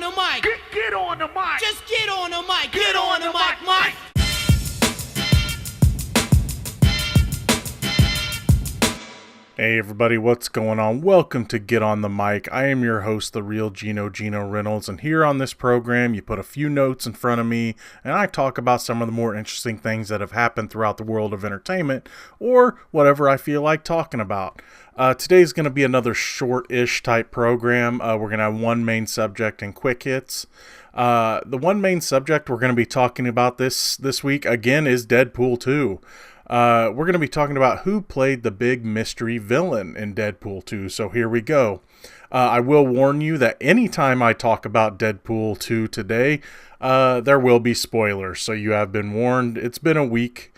the mic. Get on the mic. Just get on the mic. Get on the mic, Mike. Hey everybody, what's going on? Welcome to Get on the Mic. I am your host, the Reel Geno Reynolds, and here on this program, you put a few notes in front of me, and I talk about some of the more interesting things that have happened throughout the world of entertainment, or whatever I feel like talking about. Today's going to be another short-ish type program. We're going to have one main subject and quick hits. The one main subject we're going to be talking about this week, again, is Deadpool 2. We're going to be talking about who played the big mystery villain in Deadpool 2, so here we go. I will warn you that anytime I talk about Deadpool 2 today, there will be spoilers, so you have been warned. It's been a week,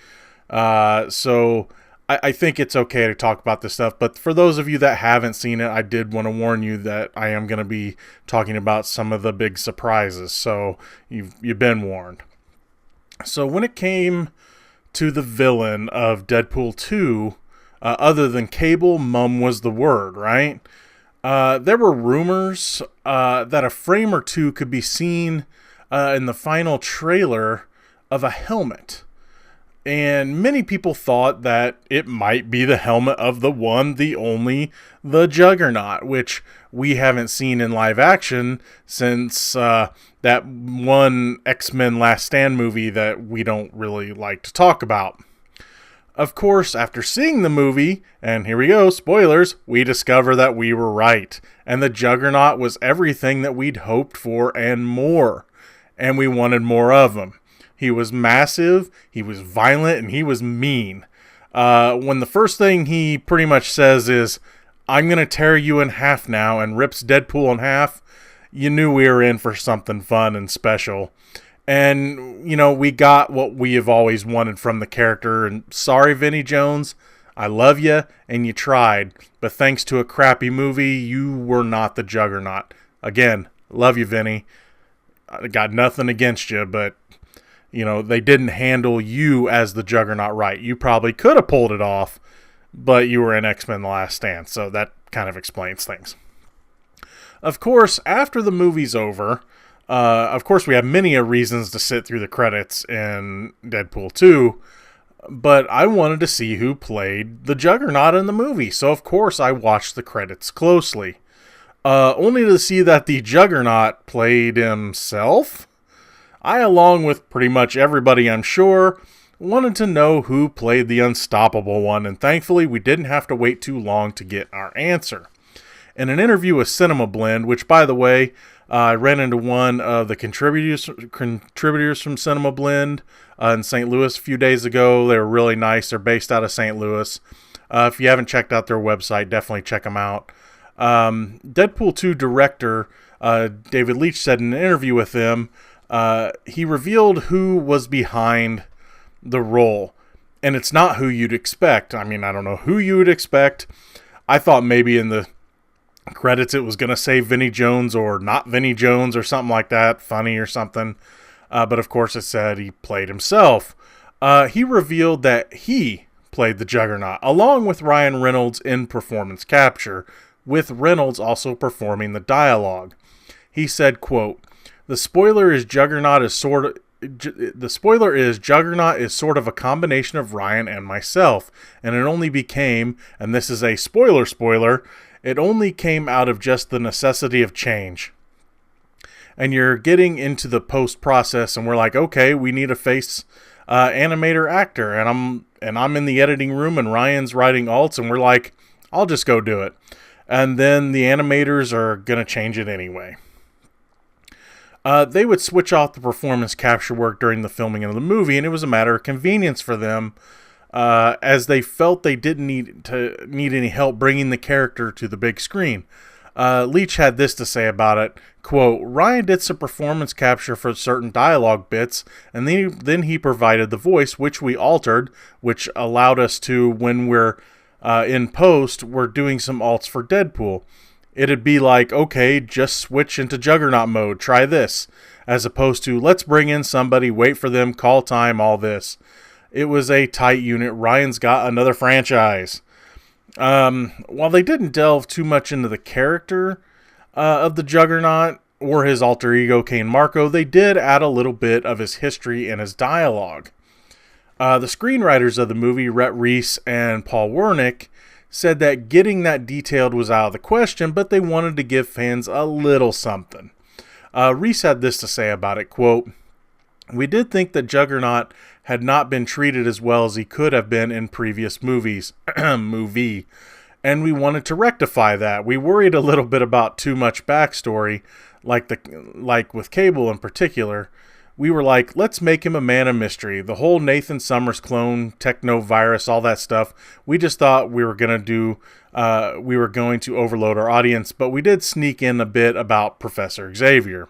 so I think it's okay to talk about this stuff, but for those of you that haven't seen it, I did want to warn you that I am going to be talking about some of the big surprises, so you've been warned. So when it came to the villain of Deadpool 2, other than Cable, mum was the word, right? There were rumors that a frame or two could be seen in the final trailer of a helmet. And many people thought that it might be the helmet of the one, the only, the Juggernaut, which we haven't seen in live action since that one X-Men Last Stand movie that we don't really like to talk about. Of course, after seeing the movie, and here we go, spoilers, we discover that we were right. And the Juggernaut was everything that we'd hoped for and more. And we wanted more of him. He was massive, he was violent, and he was mean. When the first thing he pretty much says is, "I'm going to tear you in half now," and rips Deadpool in half, you knew we were in for something fun and special. And, you know, we got what we have always wanted from the character. And sorry, Vinnie Jones, I love you, and you tried. But thanks to a crappy movie, you were not the Juggernaut. Again, love you, Vinnie. I got nothing against you, but you know, they didn't handle you as the Juggernaut right. You probably could have pulled it off, but you were in X-Men The Last Stand, so that kind of explains things. Of course, after the movie's over, of course we have many reasons to sit through the credits in Deadpool 2, but I wanted to see who played the Juggernaut in the movie, so of course I watched the credits closely. Only to see that the Juggernaut played himself. I, along with pretty much everybody I'm sure, wanted to know who played the unstoppable one, and thankfully we didn't have to wait too long to get our answer. In an interview with Cinema Blend, which by the way, I ran into one of the contributors from Cinema Blend in St. Louis a few days ago. They were really nice. They're based out of St. Louis. If you haven't checked out their website, definitely check them out. Deadpool 2 director David Leitch said in an interview with them, he revealed who was behind the role, and it's not who you'd expect. I mean, I don't know who you would expect. I thought maybe in the credits it was going to say Vinnie Jones or not Vinnie Jones or something like that, funny or something, but of course it said he played himself. He revealed that he played the Juggernaut, along with Ryan Reynolds in performance capture, with Reynolds also performing the dialogue. He said, quote, The spoiler is Juggernaut is sort of a combination of Ryan and myself, and it only became, and this is a spoiler, it only came out of just the necessity of change. And you're getting into the post process, and we're like, okay, we need a face animator actor, and I'm in the editing room, and Ryan's writing alts, and we're like, I'll just go do it. And then the animators are gonna change it anyway. They would switch off the performance capture work during the filming of the movie, and it was a matter of convenience for them, as they felt they didn't need any help bringing the character to the big screen. Leitch had this to say about it, quote, Ryan did some performance capture for certain dialogue bits, and then he provided the voice, which we altered, which allowed us to, when we're in post, we're doing some alts for Deadpool. It'd be like, okay, just switch into Juggernaut mode, try this, as opposed to, let's bring in somebody, wait for them, call time, all this. It was a tight unit. Ryan's got another franchise. While they didn't delve too much into the character of the Juggernaut, or his alter ego Kane Marco, they did add a little bit of his history and his dialogue. The screenwriters of the movie, Rhett Reese and Paul Wernick, said that getting that detailed was out of the question, but they wanted to give fans a little something. Reese had this to say about it, quote, "We did think that Juggernaut had not been treated as well as he could have been in previous movies, and we wanted to rectify that. We worried a little bit about too much backstory, like with Cable in particular. We were like, let's make him a man of mystery. The whole Nathan Summers clone, techno virus, all that stuff. We just thought we were going to overload our audience, but we did sneak in a bit about Professor Xavier."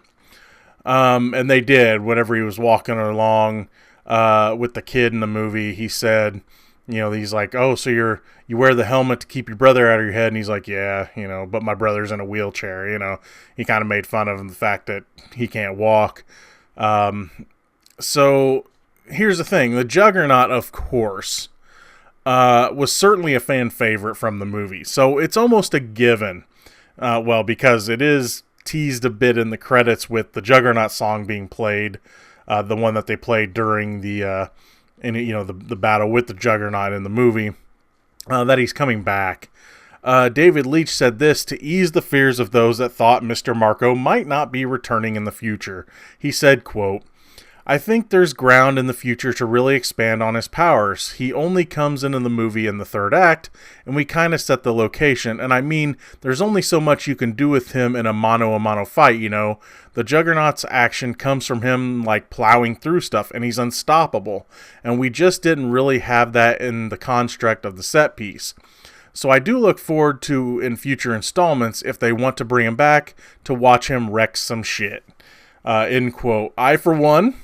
And they did. Whenever he was walking along with the kid in the movie, he said, he's like, "Oh, so you wear the helmet to keep your brother out of your head?" And he's like, "Yeah, but my brother's in a wheelchair." He kind of made fun of the fact that he can't walk. So here's the thing. The Juggernaut, of course, was certainly a fan favorite from the movie. So it's almost a given. Because it is teased a bit in the credits with the Juggernaut song being played, the one that they played during the battle with the Juggernaut in the movie, that he's coming back. David Leitch said this to ease the fears of those that thought Mr. Marco might not be returning in the future. He said, quote, "I think there's ground in the future to really expand on his powers. He only comes into the movie in the third act, and we kind of set the location. And I mean, there's only so much you can do with him in a mano-a-mano fight, The Juggernaut's action comes from him, like, plowing through stuff, and he's unstoppable. And we just didn't really have that in the construct of the set piece. So I do look forward to, in future installments, if they want to bring him back, to watch him wreck some shit." End quote. I, for one,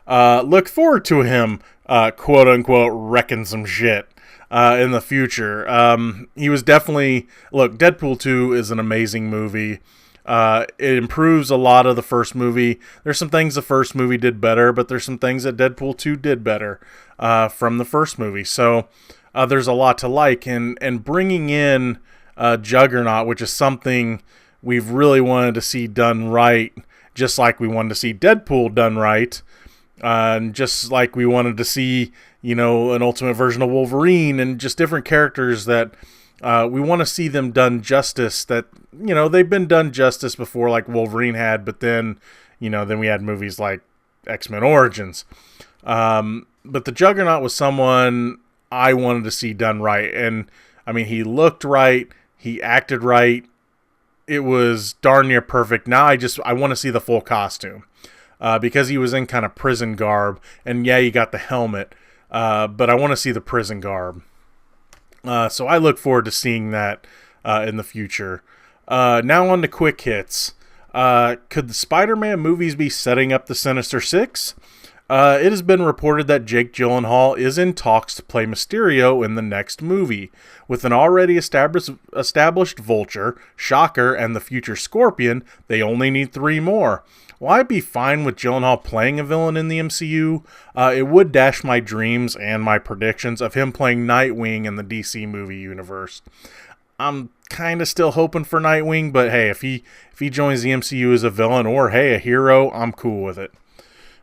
look forward to him, quote unquote, wrecking some shit in the future. He was definitely, Deadpool 2 is an amazing movie. It improves a lot of the first movie. There's some things the first movie did better, but there's some things that Deadpool 2 did better from the first movie. So there's a lot to like, and bringing in Juggernaut, which is something we've really wanted to see done right, just like we wanted to see Deadpool done right, and just like we wanted to see, an ultimate version of Wolverine, and just different characters that we want to see them done justice, that, they've been done justice before, like Wolverine had, but then we had movies like X-Men Origins. But the Juggernaut was someone I wanted to see done right. And I mean, he looked right. He acted right. It was darn near perfect. Now I want to see the full costume, because he was in kind of prison garb, and yeah, you got the helmet, but I want to see the prison garb. So I look forward to seeing that, in the future. Now on to quick hits. Could the Spider-Man movies be setting up the Sinister Six? It has been reported that Jake Gyllenhaal is in talks to play Mysterio in the next movie. With an already established Vulture, Shocker, and the future Scorpion, they only need 3 more. While I'd be fine with Gyllenhaal playing a villain in the MCU, it would dash my dreams and my predictions of him playing Nightwing in the DC movie universe. I'm kind of still hoping for Nightwing, but hey, if he joins the MCU as a villain, or hey, a hero, I'm cool with it.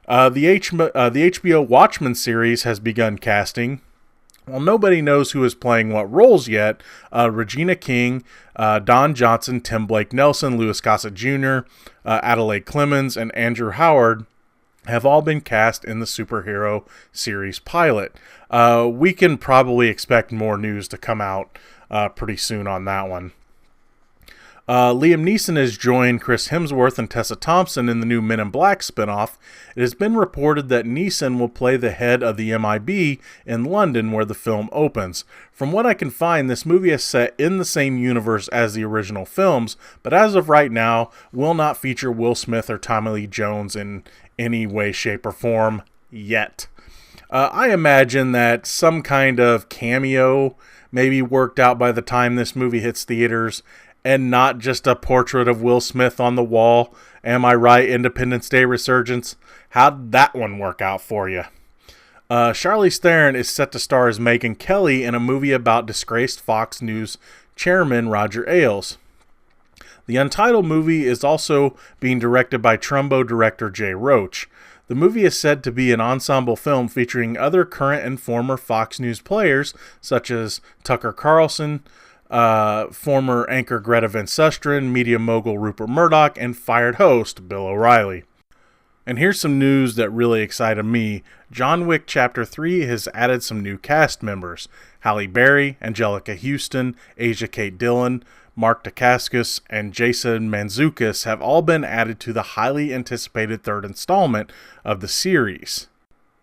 The HBO Watchmen series has begun casting. While nobody knows who is playing what roles yet, Regina King, Don Johnson, Tim Blake Nelson, Louis Gossett Jr., Adelaide Clemens, and Andrew Howard have all been cast in the superhero series pilot. We can probably expect more news to come out pretty soon on that one. Liam Neeson has joined Chris Hemsworth and Tessa Thompson in the new Men in Black spinoff. It has been reported that Neeson will play the head of the MIB in London, where the film opens. From what I can find, this movie is set in the same universe as the original films, but as of right now, will not feature Will Smith or Tommy Lee Jones in any way, shape, or form yet. I imagine that some kind of cameo may be worked out by the time this movie hits theaters, and not just a portrait of Will Smith on the wall. Am I right, Independence Day resurgence? How'd that one work out for you? Charlize Theron is set to star as Megyn Kelly in a movie about disgraced Fox News chairman Roger Ailes. The untitled movie is also being directed by Trumbo director Jay Roach. The movie is said to be an ensemble film featuring other current and former Fox News players, such as Tucker Carlson, former anchor Greta Van Susteren, media mogul Rupert Murdoch, and fired host Bill O'Reilly. And here's some news that really excited me. John Wick Chapter 3 has added some new cast members. Halle Berry, Angelica Houston, Asia Kate Dillon, Mark Dacascos, and Jason Mantzoukas have all been added to the highly anticipated third installment of the series.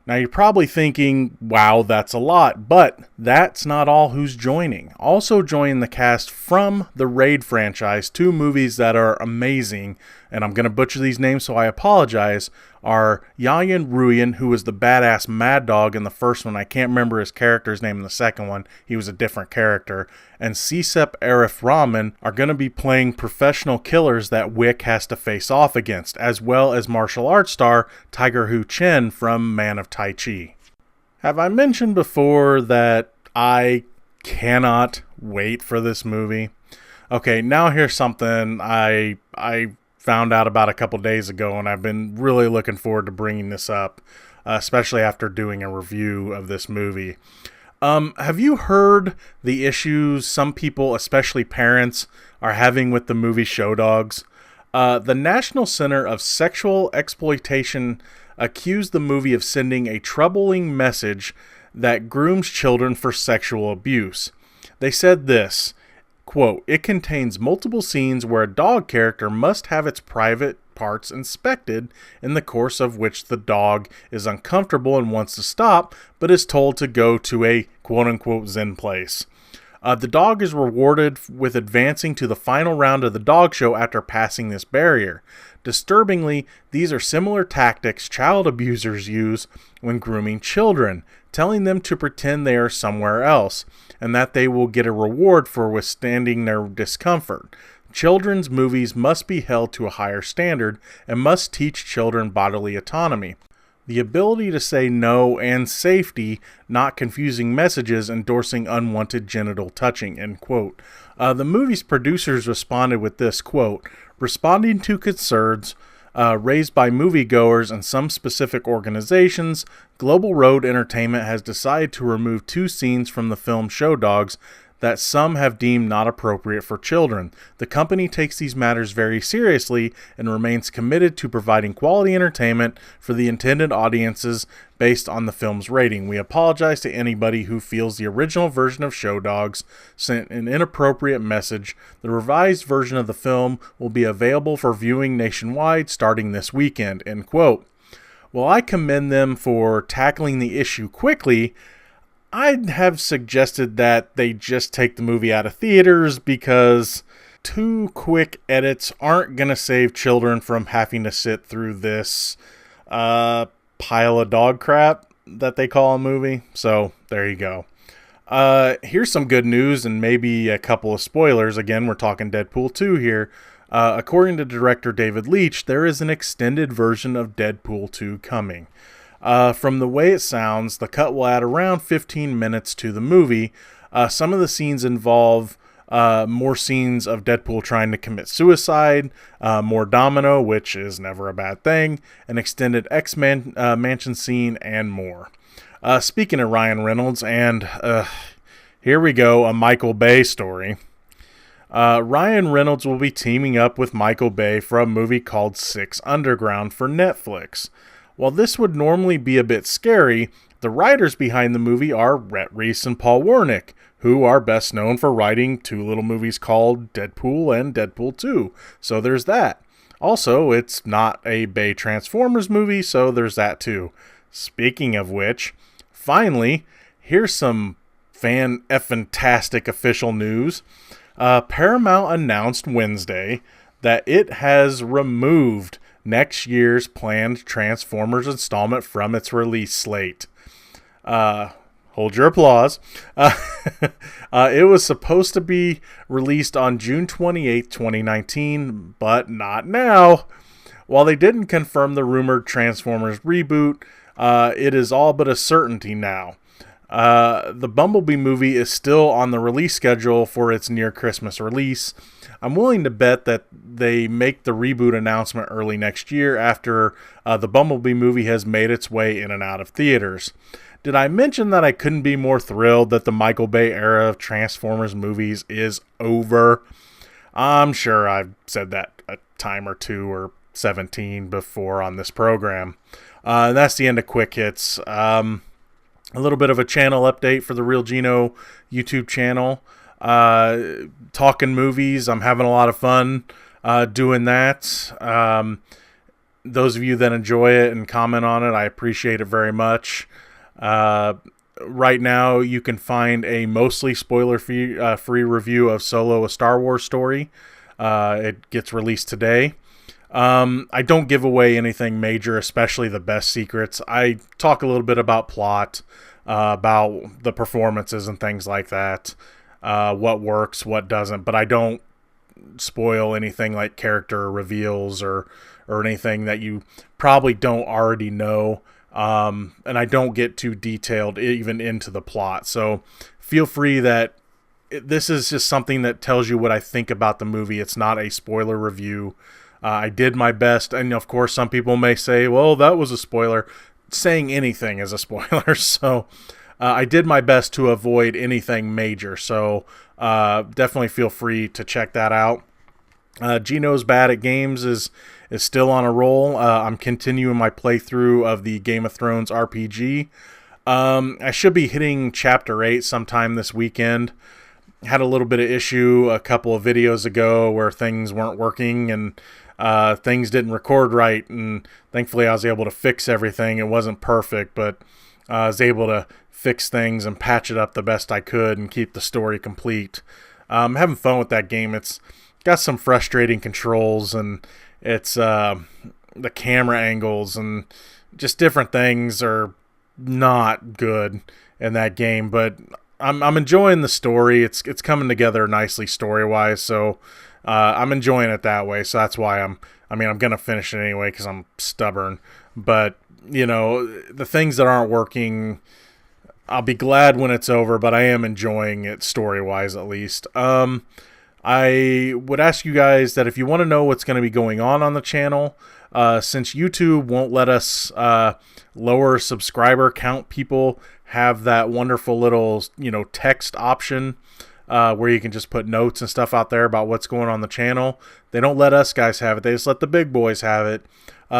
Now you're probably thinking, wow, that's a lot, but that's not all who's joining. Also joining the cast from the Raid franchise, two movies that are amazing, and I'm going to butcher these names so I apologize, are Yayan Ruyan, who was the badass Mad Dog in the first one. I can't remember his character's name in the second one. He was a different character. And Sisep Arif Rahman are going to be playing professional killers that Wick has to face off against, as well as martial arts star Tiger Hu Chen from Man of Tai Chi. Have I mentioned before that I cannot wait for this movie? Okay, now here's something I found out about a couple days ago, and I've been really looking forward to bringing this up, especially after doing a review of this movie. Have you heard the issues some people, especially parents, are having with the movie Show Dogs? The National Center of Sexual Exploitation accused the movie of sending a troubling message that grooms children for sexual abuse. They said this, quote, "It contains multiple scenes where a dog character must have its private parts inspected, in the course of which the dog is uncomfortable and wants to stop, but is told to go to a quote-unquote Zen place. The dog is rewarded with advancing to the final round of the dog show after passing this barrier. Disturbingly, these are similar tactics child abusers use when grooming children, telling them to pretend they are somewhere else, and that they will get a reward for withstanding their discomfort. Children's movies must be held to a higher standard and must teach children bodily autonomy, the ability to say no, and safety, not confusing messages endorsing unwanted genital touching," end quote. The movie's producers responded with this, quote, "Responding to concerns raised by moviegoers and some specific organizations, Global Road Entertainment has decided to remove two scenes from the film Show Dogs that some have deemed not appropriate for children. The company takes these matters very seriously and remains committed to providing quality entertainment for the intended audiences based on the film's rating. We apologize to anybody who feels the original version of Show Dogs sent an inappropriate message. The revised version of the film will be available for viewing nationwide starting this weekend," end quote. While I commend them for tackling the issue quickly, I'd have suggested that they just take the movie out of theaters, because 2 quick edits aren't going to save children from having to sit through this pile of dog crap that they call a movie. So there you go. Here's some good news and maybe a couple of spoilers. Again, we're talking Deadpool 2 here. According to director David Leitch, there is an extended version of Deadpool 2 coming. From the way it sounds, the cut will add around 15 minutes to the movie. Some of the scenes involve more scenes of Deadpool trying to commit suicide, more Domino, which is never a bad thing, an extended X-Men mansion scene, and more. Speaking of Ryan Reynolds, and here we go, a Michael Bay story. Ryan Reynolds will be teaming up with Michael Bay for a movie called Six Underground for Netflix. While this would normally be a bit scary, the writers behind the movie are Rhett Reese and Paul Wernick, who are best known for writing 2 little movies called Deadpool and Deadpool 2. So there's that. Also, it's not a Bay Transformers movie, so there's that too. Speaking of which, finally, here's some fan-effing-tastic official news. Paramount announced Wednesday that it has removed next year's planned Transformers installment from its release slate. Hold your applause. It was supposed to be released on June 28, 2019, but not now. While they didn't confirm the rumored Transformers reboot, it is all but a certainty now. The Bumblebee movie is still on the release schedule for its near Christmas release. I'm willing to bet that they make the reboot announcement early next year after the Bumblebee movie has made its way in and out of theaters. Did I mention that I couldn't be more thrilled that the Michael Bay era of Transformers movies is over? I'm sure I've said that a time or two or 17 before on this program. That's the end of Quick Hits. A little bit of a channel update for the Reel Geno YouTube channel. Talking movies. I'm having a lot of fun doing that. Those of you that enjoy it and comment on it, I appreciate it very much. Right now, you can find a mostly spoiler-free review of Solo: A Star Wars Story. It gets released today. I don't give away anything major, especially the best secrets. I talk a little bit about plot, about the performances and things like that, what works, what doesn't, but I don't spoil anything like character reveals or anything that you probably don't already know. And I don't get too detailed even into the plot. So feel free that this is just something that tells you what I think about the movie. It's not a spoiler review. I did my best. And of course, some people may say, well, that was a spoiler. Saying anything is a spoiler. So I did my best to avoid anything major. So definitely feel free to check that out. Geno's Bad at Games is still on a roll. I'm continuing my playthrough of the Game of Thrones RPG. I should be hitting Chapter 8 sometime this weekend. Had a little bit of issue a couple of videos ago where things weren't working and things didn't record right. And thankfully I was able to fix everything. It wasn't perfect, but I was able to fix things and patch it up the best I could and keep the story complete. I'm having fun with that game. It's got some frustrating controls, and it's the camera angles and just different things are not good in that game, but I'm enjoying the story. It's coming together nicely story-wise, so I'm enjoying it that way. So that's why I'm gonna finish it anyway because I'm stubborn. But you know, the things that aren't working, I'll be glad when it's over. But I am enjoying it story-wise, at least. I would ask you guys that if you want to know what's going to be going on the channel, since YouTube won't let us lower subscriber count, people have that wonderful little, text option where you can just put notes and stuff out there about what's going on the channel. They don't let us guys have it. They just let the big boys have it.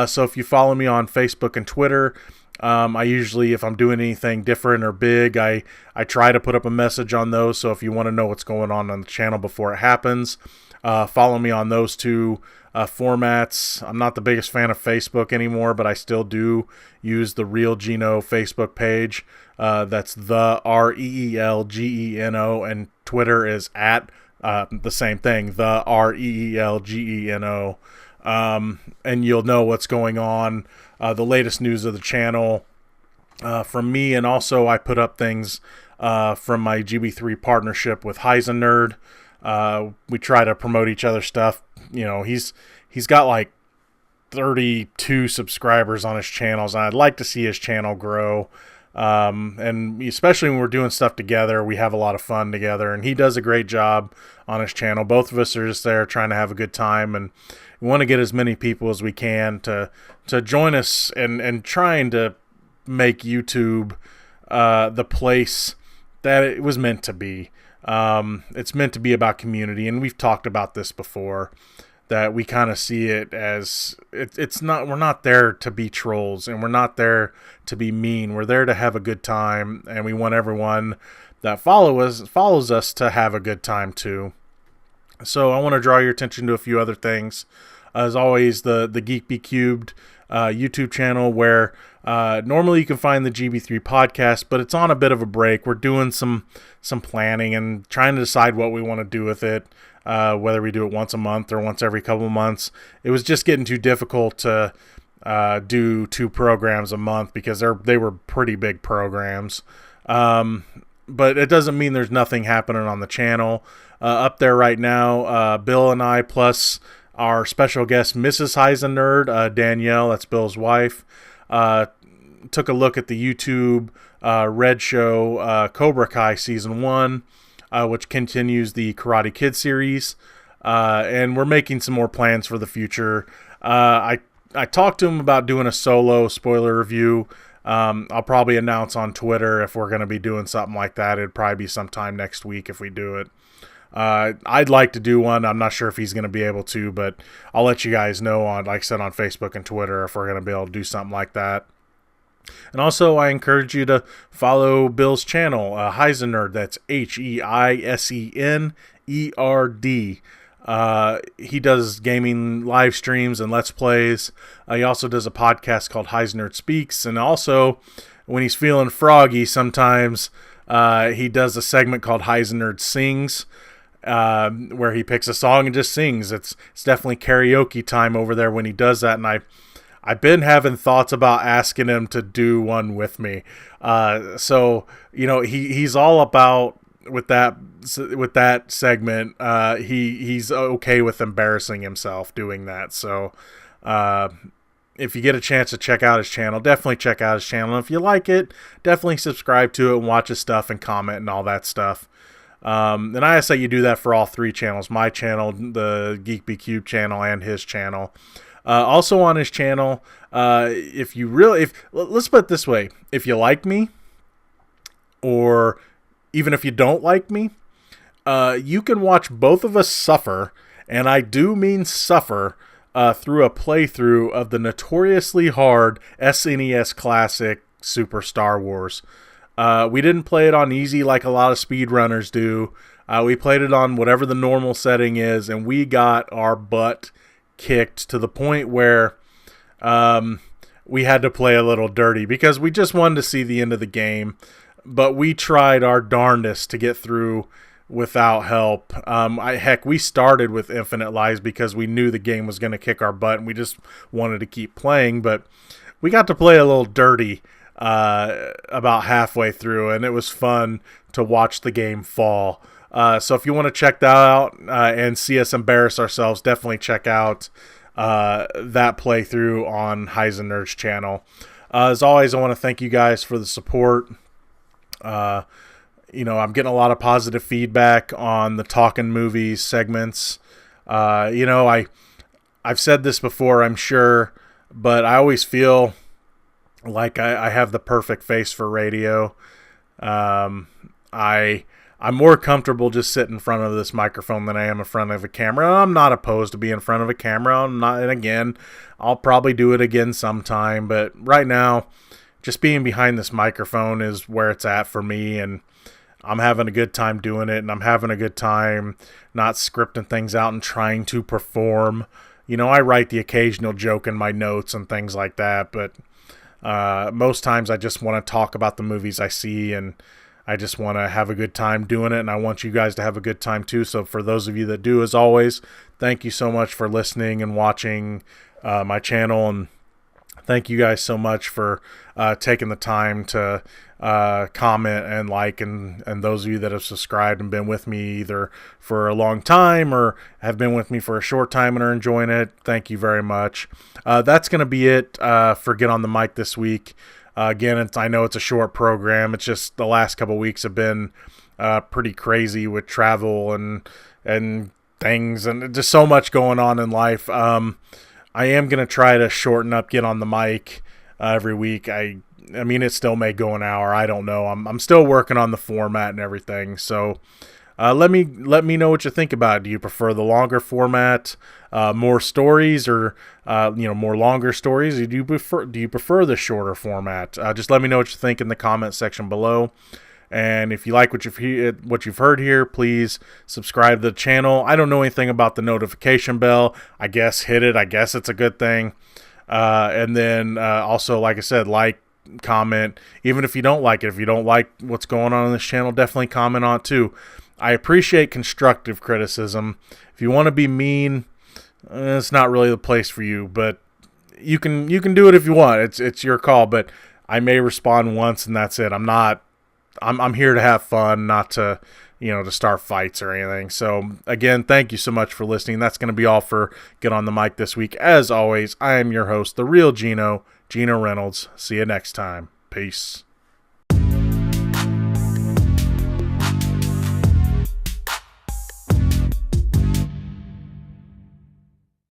So if you follow me on Facebook and Twitter, I usually, if I'm doing anything different or big, I try to put up a message on those. So if you want to know what's going on the channel before it happens, follow me on those two formats. I'm not the biggest fan of Facebook anymore, but I still do use the Reel Geno Facebook page. That's the REELGENO, and Twitter is at the same thing, the REELGENO. And you'll know what's going on, the latest news of the channel from me, and also I put up things from my GB3 partnership with Heisen Nerd. We try to promote each other's stuff. He's got like 32 subscribers on his channels, and I'd like to see his channel grow. And especially when we're doing stuff together, we have a lot of fun together, and he does a great job on his channel. Both of us are just there trying to have a good time, and we want to get as many people as we can to join us and trying to make YouTube the place that it was meant to be. It's meant to be about community, and we've talked about this before, that we kind of see it as it's not, we're not there to be trolls, and we're not there to be mean. We're there to have a good time, and we want everyone that follows us to have a good time too. So I want to draw your attention to a few other things. As always, the Geek Be Cubed YouTube channel, where normally you can find the GB3 podcast, but it's on a bit of a break. We're doing some planning and trying to decide what we want to do with it, whether we do it once a month or once every couple of months. It was just getting too difficult to do 2 programs a month because they were pretty big programs. But it doesn't mean there's nothing happening on the channel. Up there right now, Bill and I, plus our special guest, Mrs. Heisen Nerd, Danielle, that's Bill's wife. took a look at the YouTube Red Show Cobra Kai Season 1, which continues the Karate Kid series. And we're making some more plans for the future. I talked to him about doing a solo spoiler review. I'll probably announce on Twitter if we're going to be doing something like that. It'd probably be sometime next week if we do it. I'd like to do one. I'm not sure if he's going to be able to, but I'll let you guys know on, like I said, on Facebook and Twitter if we're going to be able to do something like that. And also, I encourage you to follow Bill's channel, Heisenerd. That's Heisenerd. He does gaming live streams and Let's Plays. He also does a podcast called Heisenerd Speaks. And also, when he's feeling froggy, sometimes he does a segment called Heisenerd Sings, where he picks a song and just sings. It's definitely karaoke time over there when he does that. And I've been having thoughts about asking him to do one with me. So, he's all about with that segment. He's okay with embarrassing himself doing that. So, if you get a chance to check out his channel, definitely check out his channel. And if you like it, definitely subscribe to it and watch his stuff and comment and all that stuff. And I ask that you do that for all three channels, my channel, the Geek BQ channel, and his channel. Also on his channel, let's put it this way, if you like me, or even if you don't like me, you can watch both of us suffer, and I do mean suffer, through a playthrough of the notoriously hard SNES classic Super Star Wars. We didn't play it on easy like a lot of speedrunners do. We played it on whatever the normal setting is, and we got our butt kicked to the point where we had to play a little dirty because we just wanted to see the end of the game, but we tried our darndest to get through without help. We started with Infinite Lives because we knew the game was going to kick our butt and we just wanted to keep playing, but we got to play a little dirty about halfway through, and it was fun to watch the game fall. So if you want to check that out and see us embarrass ourselves, definitely check out that playthrough on Heisenerd's channel. As always, I want to thank you guys for the support. I'm getting a lot of positive feedback on the Talkin' Movies segments. I've said this before, I'm sure, but I always feel like I have the perfect face for radio. I'm more comfortable just sitting in front of this microphone than I am in front of a camera. I'm not opposed to being in front of a camera. And again, I'll probably do it again sometime. But right now, just being behind this microphone is where it's at for me. And I'm having a good time doing it. And I'm having a good time not scripting things out and trying to perform. I write the occasional joke in my notes and things like that. But most times I just want to talk about the movies I see, and I just want to have a good time doing it, and I want you guys to have a good time too. So for those of you that do, as always, thank you so much for listening and watching my channel, and thank you guys so much for taking the time to comment and like, and those of you that have subscribed and been with me either for a long time or have been with me for a short time and are enjoying it, thank you very much. That's going to be it for Get on the Mic this week. Again, I know it's a short program. It's just the last couple weeks have been pretty crazy with travel and things, and just so much going on in life. I am going to try to shorten up Get on the Mic every week. I mean, it still may go an hour. I don't know. I'm still working on the format and everything. So let me know what you think about it. Do you prefer the longer format, more stories, or more longer stories? Or do you prefer the shorter format? Just let me know what you think in the comment section below. And if you like what you've heard here, please subscribe to the channel. I don't know anything about the notification bell. I guess hit it. I guess it's a good thing. And then also, like I said, like, comment, even if you don't like it. If you don't like what's going on this channel, definitely comment on it too. I appreciate constructive criticism. If you want to be mean, it's not really the place for you, but you can do it if you want. It's your call, but I may respond once and that's it. I'm here to have fun, not to to start fights or anything. So again, thank you so much for listening. That's going to be all for Get on the Mic this week. As always, I am your host, the Reel Geno Reynolds. See you next time. Peace.